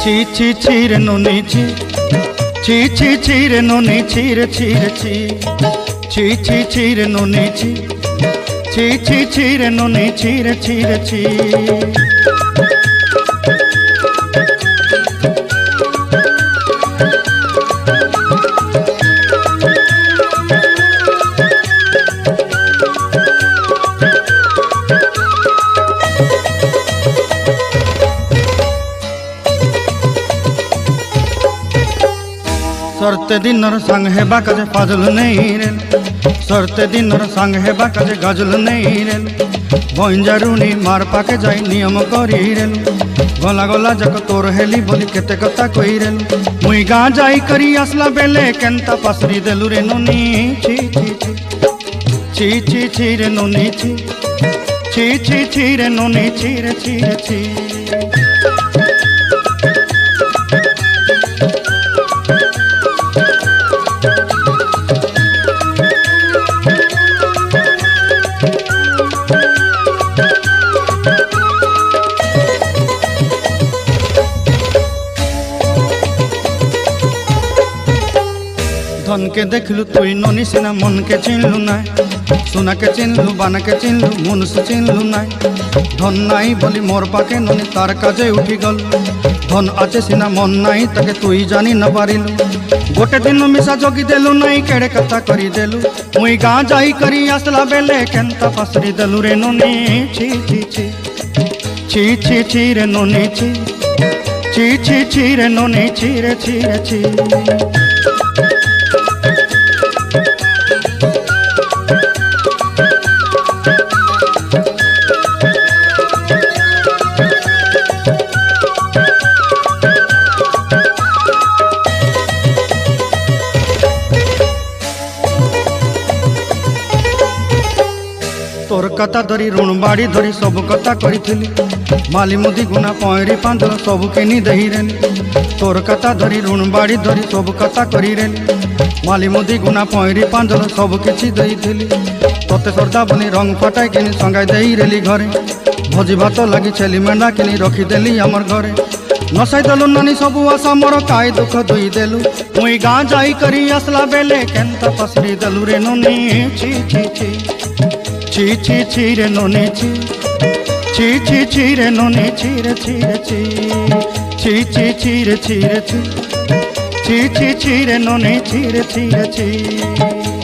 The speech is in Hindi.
ছি ছি ছি রে নুনি ছি ছি ছি ছি রে নুনি ছি রে ছি রে ছি ছি ছি ছি রে নুনি ছি ছি ছি ছি রে নুনি ছি রে ছি রে ছি सरते दिनर संग हेबा काजे फाजल नहीं रे सरते दिनर संग हेबा काजे गजल नहीं रे बंजारुनी मार पाके जाई नियम करी रे गला गला जक तोर हेली बोली केते कथा कही रे मुई गाँ जाई करी आसला बेले केंता पासरी देलु रे नुनी छी छी छी छी छी रे नुनी छी छी छी छी रे नुनी छी रे छी रे छी धन के देखलु तुई ननी सिना मन के चिन्हलु ना सोना के चिन्हलु बाना के चिन्हलु मुनुष चिन्हलु ना धन नाई बोली मोर पाके ननी तार काजे उठी गल धन आचे सिना मन नाई ताके तुई जानी न पारिलु गोटे दिन मिसा जोगी देलु नाई केड़े कथा करी देलु मुई गाँ जाई करी आसला बेले केंता पासरी देलु रे ननी छी छी छी छी छी छी रे ननी छी छी छी छी रे ननी छी रे छी रे छी तोर कथा धरी ऋण बाड़ी धरी सब कथा करी माली मुदी गुना पयरी पांदल सब किनी दही रे तोर कथा धरी ऋण बाड़ी धरी सब कथा करी रे माली मुदी गुना पयरी पांदल सब किछि दही थी तोते सरदा बनी रंग फटाई किनी संगाई दही रेली घरे भोजी भात लगी छेली मेंढा किनी रखीदेली आमर घरे नसाई देलु नानी सबू आशा मोर काय दुख दुई देलु मुई गाँ जाई करी आसला बेले केंता पसरी देलु रे नुनी छी छी छी छी छी छी रे नुनी छी छी छी छी रे नुनी छी रे छी रे छी छी छी छी रे छी रे छी छी छी छी रे नुनी छी रे छी रे छी।